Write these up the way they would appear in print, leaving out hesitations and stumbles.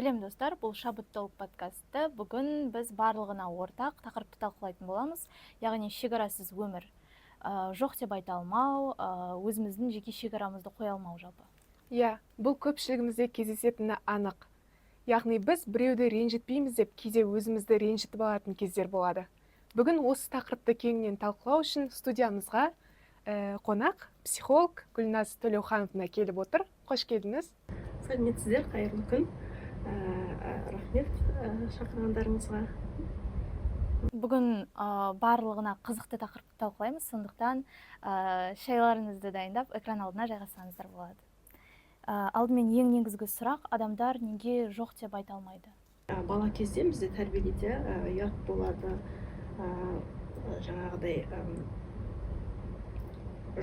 Сәлем достар, бұл Шабыт толып подкасты. Бүгін біз барлығына ортақ тақырыпты талқылайтын боламыз, яғни шекарасыз өмір. Жоқ деп айта алмау, өзіміздің жеке шекарамызды қоя алмау жалпы. Бұл көпшілігімізде кездесетіні анық. Яғни біз біреуді ренжітпейміз деп кейде өзімізді ренжітіп алатын кездер болады. Бүгін осы тақырыпты кеңінен талқылау үшін студиямызға қонақ, психолог Гүлназ Төлеухановна келіп отыр. Қош келдіңіз. Сәлеметсіздер, қайырлы күн. Рахмет шақырғандарыңызға. Бүгін барлығына қызықты тақырыпты талқылаймыз, сондықтан шайларыңызды дайындап, экран алдына жайғасаңыздар болады. Алдымен ең негізгі сұрақ, адамдар неге жоқ деп айта алмайды? Бала кезде бізде тәрбиелейді, ұят болады, жаңағыдай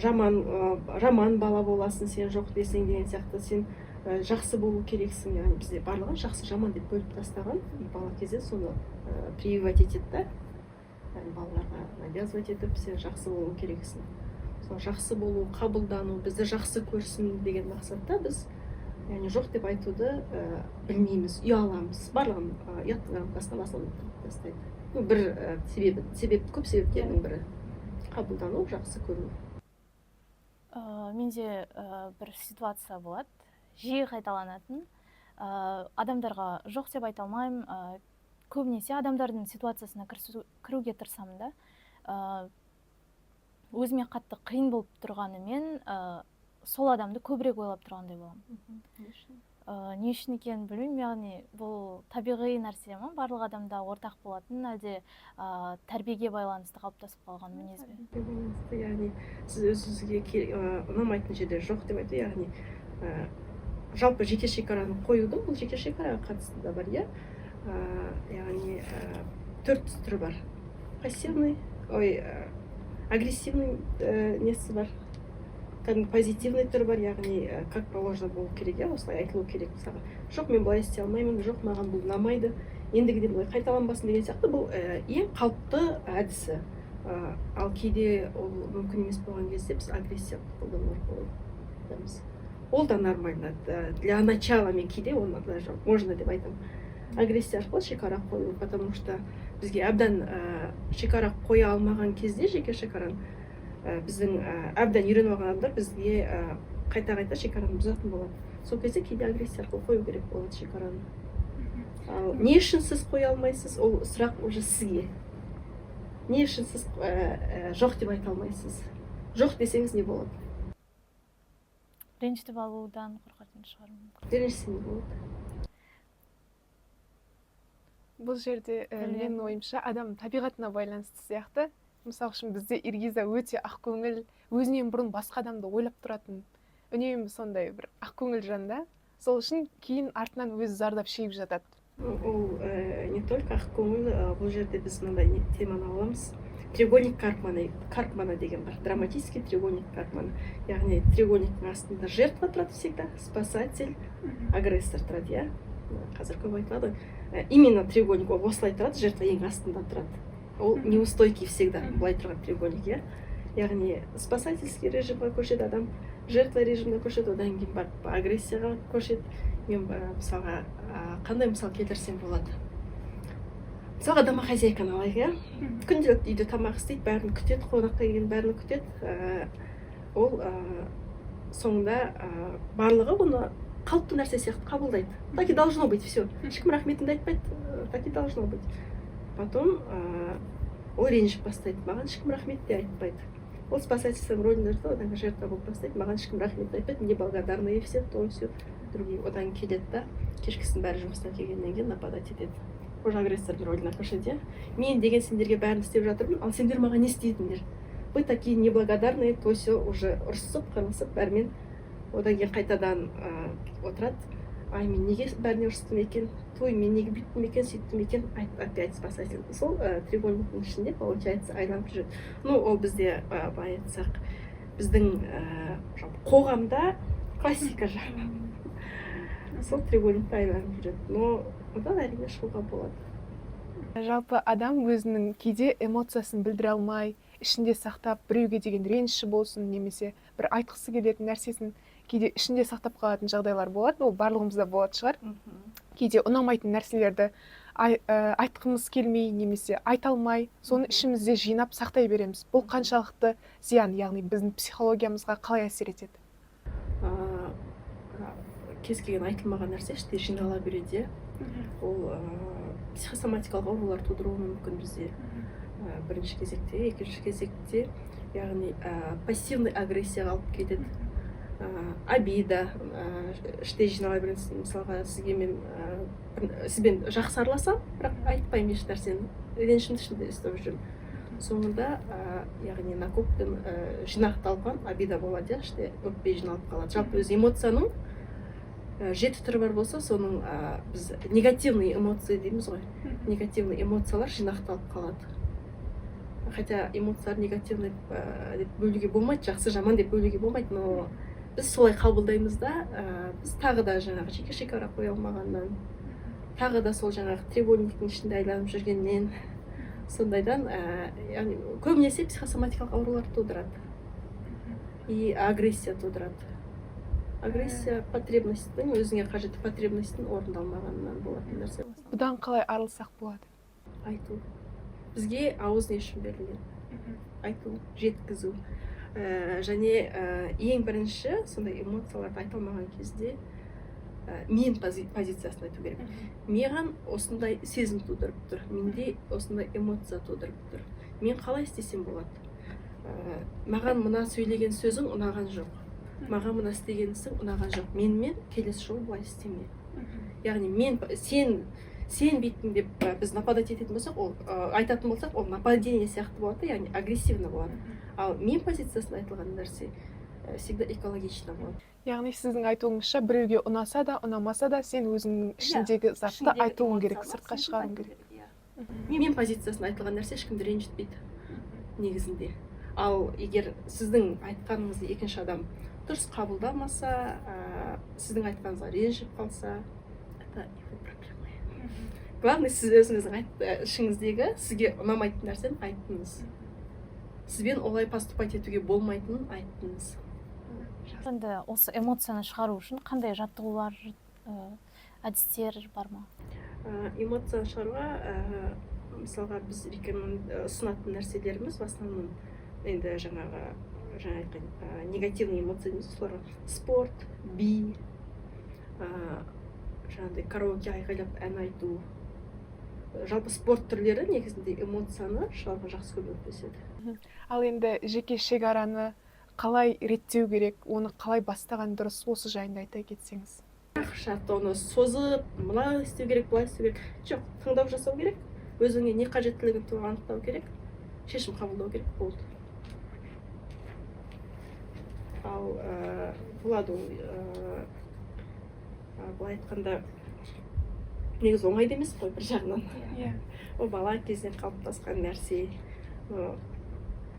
жаман бала боласың, сен жоқ десең деген сияқты, сен жақсы болу керексің. Яғни бізде барлығын жақсы жаман деп бөліп тастаған. Бала кезде соны прививать етеді да, балаларға навязывать етіп, сен жақсы болу керексің. Сол жақсы болу, қабылдану, бізді жақсы көрсін деген мақсатта біз жоқ деп айтуды білмейміз, ұяламыз. Барлығын ұяттың рамкасына басылып тастайды. Бір себеп, көп себептердің бірі қабылдану, жақсы көру. Менде бір ситуация болады, жиі қайталанатын. Адамдарға жоқ деп айта алмаймын, көбінесе адамдардың ситуациясына кіруге тырысамын да. Өзіме қатты қиын болып тұрғанымен, сол адамды көбірек ойлап тұрғандай боламын. Не үшін екенін білмеймін, яғни бұл табиғи нәрсе ма, барлық адамда ортақ болатын, әлде тәрбиеге байланысты қалыптасып қалған мінез бе? Яғни сіз өзіңізге ұнамайтын жерде жоқ деп айту, яғни жалпы жеке шекараны қоюдың, бұл жеке шекараға қатысты да бар, яғни 4 түрі бар. Пассивный, агрессивный несі бар, позитивный түрі бар, яғни как положено болу керек, осылай айтылу керек. Жоқ, мен былай істей алмаймын, жоқ, маған бұл ұнамайды, ендігіден былай қайталанбасын деген сияқты. Бұл ең қалыпты әдісі. Ал кейде ол мүмкін емес болған кезде біз агрессия қолданамыз. Ол да нормально. Для начала мен кейде оны даже можно деп айтамын. Агрессия арқылы шекара қою, потому что бізге әбден шекара қоя алмаған кезде жеке шекараны біздің әбден үйреніп алған адамдар бізге қайта шекараны бұзатын болады. Сол кезде кейде агрессия арқылы қою керек болады шекараны. Не үшін сіз қоя алмайсыз? Ол сұрақ уже сізге. Не үшін сіз жоқ деп айта алмайсыз? Жоқ десеңіз не болады? Ренжітіп алудан қорқатын шығармын. Ренжісе не болады? Бұл жерде менің ойымша адам табиғатына байланысты сияқты. Мысал үшін бізде Иргиза өте ақкөңіл, өзінен бұрын басқа адамды ойлап тұратын, үнемі сондай бір ақкөңіл жанда. Сол үшін кейін артынан өзі зардап шегіп жатады. Ол не только ақкөңіл, бұл жерде біз мынандай теманы аламыз. Треугольник Карпмана деген бар. Драматический треугольник Карпмана. Яғни треугольниктің астында жертва тұрады всегда, спасатель, агрессор тұрады, қазір көп айтылады. Именно треугольник осылай тұрады, жертва ең астында тұрады. Ол неустойкий всегда, былай тұрған треугольник, яғни спасательский режимға көшеді адам, жертва режиміне көшеді, одан кейін барып агрессияға көшеді. Мен мысалға қандай мысал келтірсем болады? Мысалға домохозяйканы алайық, күнделікті үйде тамақ істейді, бәрін күтеді, қонаққа келген бәрін күтеді. Ол соңында барлығы оны қалыпты нәрсе сияқты қабылдайды. Так и должно быть, все. Ешкім рахметіңді айтпайды, так и должно быть. Потом ол ренжіп бастайды, маған ешкім рахмет те айтпайды. Ол спасательством рөлін өрді, одан жертва болып бастайды, маған ешкім рахмет айтпайды, мне благодарны все, то все. Другие одан келеді да, кешкісін бәрі жұмыстан келгеннен кейін нападать етеді. Уже агрессордың рөліне көшеді. Мен деген сендерге бәрін істеп жатырмын, ал сендер маған не істейдіңдер? Вы такие неблагодарные, то все уже ұрсып, қырылысып, бәрімен одан кейін қайтадан отырады. Ай, мен неге бәріне ұрыстым екен? Той, мен неге бүйттім екен, сөйттім екен? Опять спасатель. Сол треугольниктің ішінде, получается, айналып жүреді. Ол бізде айтсақ, біздің қоғамда классика жағынан. Сол треугольникті айналып жүреді. Но одан әрине шығуға болады. Жалпы адам өзінің кейде эмоциясын білдіре алмай, ішінде сақтап, біреуге деген реніші болсын, немесе бір айтқысы келетін нәрсесін кейде ішінде сақтап қалатын жағдайлар болады. Ол барлығымызда болады шығар. кейде ұнамайтын нәрселерді айтқымыз келмей немесе айта алмай соны ішімізде жинап сақтай береміз. Бұл қаншалықты зиян, яғни біздің психологиямызға қалай әсер етеді? А, кез келген айтылмаған нәрсе іште жинала береді. Ол психосоматикалық аурулар тудыруы мүмкін бізде. Бірінші кезекте, екінші кезекте, яғни пассивный агрессияға алып кетеді. Обида, іште жинала бересің. Мысалға сізбен жақсы араласам, бірақ айтпаймын еш нәрсені, ренішімді ішінде ұстап жүремін. Соңында яғни накоптың жинақталған обида болады, іште өкпе жиналып қалады. Жалпы өз эмоцияның 7 түрі бар болса, соның біз негативный эмоция дейміз ғой. Негативный эмоциялар жинақталып қалады. Хотя эмоциялар негативный деп бөлуге болмайды, жақсы жаман деп бөлуге болмайды, но біз солай қабылдаймыз да, біз тағы да жаңағы жеке шекара қоя алмағаннан, тағы да сол жаңағы треугольниктің ішінде айланып жүргеннен, сондайдан яғни көбінесе психосоматикалық аурулар тудырады. И агрессия тудырады. Агрессия потребностьтің, өзіңе қажетті потребностьтің орындалмағанынан болатын нәрсе. Бұдан қалай арылсақ болады? Айту. Бізге ауыз не үшін берілген? Айту, жеткізу. Және ең бірінші сондай эмоцияларды айта алмаған кезде мен позициясын айту керек. Маған осындай сезім тудырып тұр, менде осындай эмоция тудырып тұр. Мен қалай істесем болады? Маған мына сөйлеген сөзің ұнаған жоқ. Маған мына істеген ісің ұнаған жоқ. Менімен келесі жолы былай істеме. Яғни сен бүйттің деп біз нападать ететін болсақ, ол айтатын болсақ, ол нападение сияқты болады, яғни агрессивно болады. Ал мен позициясында айтылған нәрсе всегда экологично болады. Яғни сіздің айтуыңызша, біреуге ұнаса да, ұнамаса да, сен өзіңнің ішіндегі затты айтуың керек, сыртқа шығаруың керек. Мен позициясында айтылған нәрсе ешкімді ренжітпейді негізінде. Ал егер сіздің айтқаныңызды екінші адам дұрыс қабылдамаса, сіздің айтқаныңызға ренжіп қалса, это его проблема. Главное, сіз өзіңіздің ішіңіздегі сізге ұнамайтын нәрсені айттыңыз. Сізбен олай поступать етуге болмайтынын айттыңыз. Енді осы эмоцияны шығару үшін қандай жаттығулар, әдістер бар ма? Эмоцияны шығаруға, мысалға біз ұсынатын нәрселеріміз в основном енді жаңағы негативный эмоция дейміз, соларға спорт, би, жаңағыдай караоке айғайлап ән айту. Жалпы спорт түрлері негізінде эмоцияны шығаруға жақсы көмектеседі. Ал енді жеке шекараны қалай реттеу керек, оны қалай бастаған дұрыс, осы жайында айта кетсеңіз. Шартты оны созып, мына істеу керек, былай істеу керек. Жоқ, таңдау жасау керек, өзіңе не қажеттілігін туралы анықтау керек, шешім қабылдау керек болды. Ал болады ол былай айтқанда негізі оңай емес қой бір жағынан. Ол бала кезден қалыптасқан нәрсе.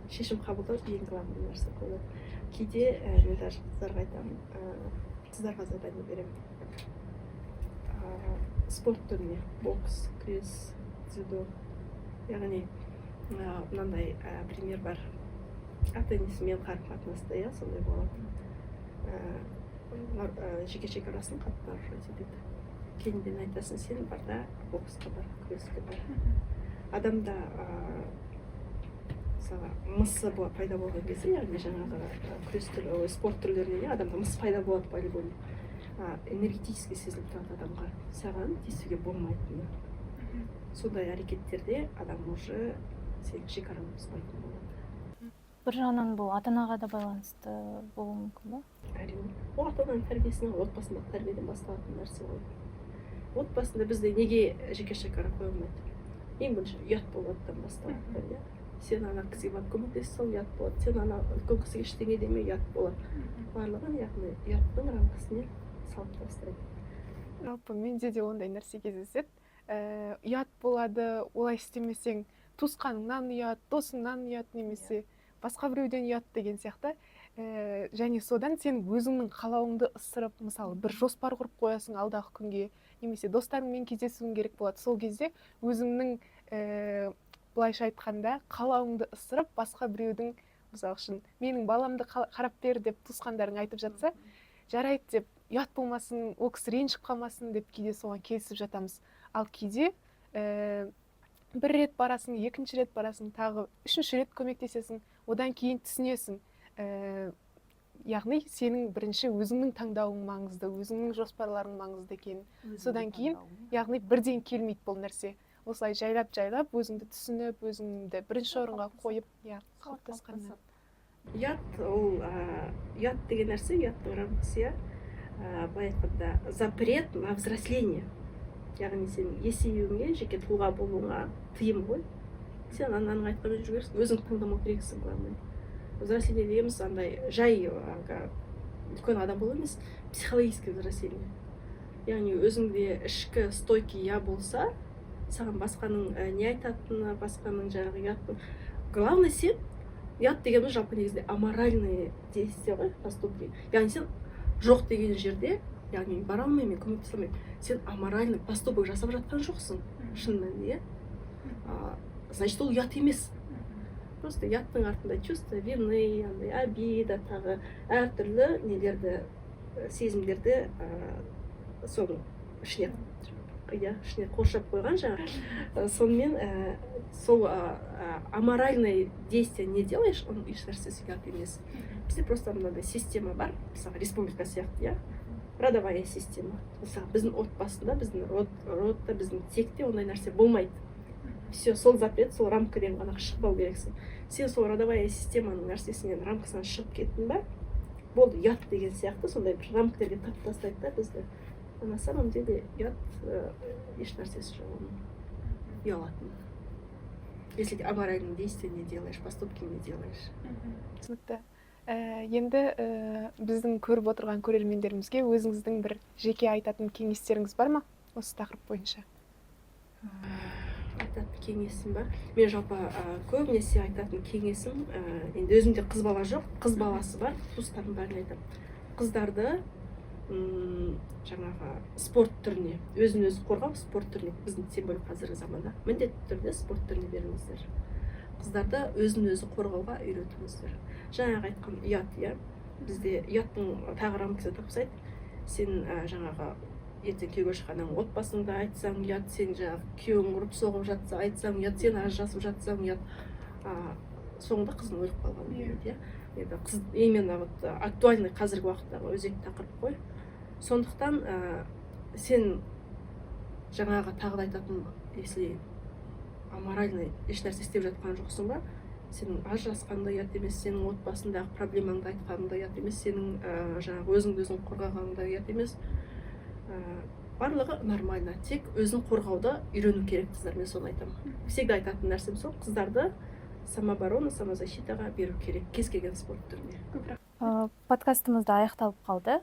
Шешім қабылдау ең главный нәрсе болады. Кейде мен даже қыздарға айтамын, қыздарға задание беремін. Спорт түріне, бокс, күрес, дзюдо. Яғни мынандай пример бар. Ата-енесімен қарым-қатынаста, сондай болады. Жеке шекарасын қатты нарушать етеді. Кейіннен айтасың, сен барда боксқа бар, күреске бар. Адамда мысы пайда болған кезде, яғни жаңағы күрес түрі, спорт түрлерінен адамда мыс пайда болады по-любому. Энергетически сезіліп тұрады адамға, саған тиісуге болмайтыны. Сондай әрекеттерде адам уже сенің шекараны бұзбайтын болады. Бір жағынан бұл ата-анаға да байланысты болуы мүмкін ба? Әрине. Ол ата-ананың тәрбиесінен, отбасындағы тәрбиеден басталатын нәрсе ғой. Отбасында бізде неге жеке шекара қойылмайды? Ең бірінші ұят болғандықтан басталады. Сен ана кісіге барып көмектесе сал, ұят болады. Сен ана үлкен кісіге ештеңе деме, ұят болады. Барлығын яғни ұяттың рамкасына салып тастайды. Жалпы менде де ондай нәрсе кездеседі. Ұят болады, олай істемесең туысқаныңнан ұят, досыңнан ұят, немесе басқа біреуден ұят деген сияқты. Және содан сен өзіңнің қалауыңды ысырып, мысалы бір жоспар құрып қоясың алдағы күнге, немесе достарыңмен кездесуің керек болады. Сол кезде өзіңнің былайша айтқанда қалауыңды ысырып, басқа біреудің, мысалы үшін менің баламды қарап бер деп туысқандарың айтып жатса, жарайды деп ұят болмасын, ол кісі ренжіп қалмасын деп кейде соған келісіп жатамыз. Ал кейде бір рет барасың, екінші рет барасың, тағы үшінші рет көмектесесің, одан кейін түсінесің. Яғни сенің бірінші өзіңнің таңдауың маңызды, өзіңнің жоспарларың маңызды екенін. Содан кейін, яғни бірден келмейді бұл нәрсе. Осылай жайлап өзіңді түсініп, өзіңді бірінші орынға қойып, қалыптасқаннан. Ұят деген нәрсе, ұяттың рамкасы, былай айтқанда, запрет на взросление. Яғни сен есеюіңе, жеке тұлға болуыңа тыйым ғой. Сен ананың айтқанмен жүргерсің, өзің таңдамау керексің, главное. Взросление дегеніміз андай жай үлкен адам болу емес, психологический взросление. Яғни өзіңде ішкі стойкий я болса, саған басқаның не айтатыны, басқаның жаңағы ұяттың. Главное, сен ұят дегеніміз жалпы негізінде аморальные действия ғой, поступки. Яғни сен жоқ деген жерде, яғни бара алмаймын, мен көмектесе алмаймын. Сен аморальный поступок жасап жатқан жоқсың, шын мәнінде. Значит, ол ұят емес. Просто ұяттың артында чувство вины, обида, тағы әртүрлі нелерді, сезімдерді соның ішіне қоршап қойған жаңа. Сонымен сол аморальное действие не делаешь, он еш нәрсесі ұят емес. Бізде просто мынандай система бар, мысалы республика сияқты, родовая система. Мысалы біздің отбасында, біздің родта, біздің текте ондай нәрсе болмайды. Все, сол запрет, сол рамкадан ғана шықпау керексің. Сен сол родовая системаның нәрсесінен, рамкасынан шығып кеттің ба, болды, ұят деген сияқты, сондай бір рамкалерге тап тастайды да бізді. На самом деле ұят еш нәрсесі жоқ, оның ұялатын. Если аморальные действия не делаешь, поступки не делаешь. Түсінікті. Енді біздің көріп отырған көрермендерімізге өзіңіздің бір жеке айтатын кеңестеріңіз бар ма осы тақырып бойынша? Айтатын кеңесім бар. Мен жалпы көбінесе айтатын кеңесім, енді өзімде қыз бала жоқ, қыз баласы бар, туыстарым бәрін айтамын. Қыздарды жаңағы спорт түріне, өзін өзі қорғау спорт түріне, біздің тем более қазіргі заманда міндетті түрде спорт түріне беріңіздер. Қыздарды өзін өзі қорғауға үйретіңіздер. Жаңағы айтқан ұят, бізде ұяттың тағы рамкасы тапсайды. Сен жаңағы ертең күйеуге шыққаннан отбасыңда айтсаң ұят, сен жаңағы күйеуің ұрып соғып жатса айтсаң ұят, сен ажырасып жатсаң ұят. Соңында қыздың өліп қалғаны дейді. Енді қыз именно актуальный қазіргі уақыттағы өзекті тақырып қой. Сондықтан сен жаңағы тағы да айтатын, если аморальный еш нәрсе істеп жатқан жоқсың ба, сенің ажырасқанда ұят емес, сенің отбасындағы проблемаңды айтқаныңда ұят емес, сенің жаңағы өзіңді өзің қорғағаныңда ұят емес. Барлығы нормально, тек өзін қорғауды үйрену керек қыздар, мен соны айтамын. Всегда айтатын нәрсем сол, қыздарды самооборона, самозащитаға беру керек кез келген спорт түріне. Подкастымыз да аяқталып қалды.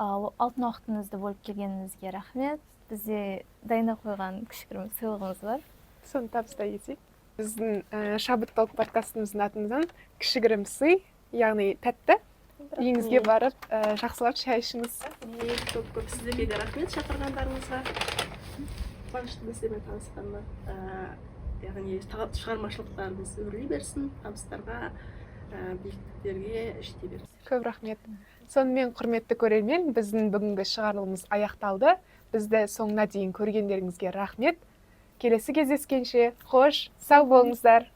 Алтын уақытыңызды бөліп келгеніңізге рахмет. Бізде дайындап қойған кішігірім сыйлығымыз бар. Соны табыстай кетейік. Біздің Шабыт Талк подкастымыздың атынан кішігірім сый, яғни тәтті, үйіңізге барып жақсылап шай ішіңіз. Көп сіздерге де рахмет шақырғандарыңызға. Қуаныштымын сіздермен танысқаныма. Яғни шығармашылықтарыңыз өрлей берсін, табыстарға, биіктіктерге жете берсін. Көп рахмет. Сонымен құрметті көрермен, біздің бүгінгі шығарылымыз аяқталды. Бізді соңына дейін көргендеріңізге рахмет. Келесі кездескенше, қош, сау болыңыздар.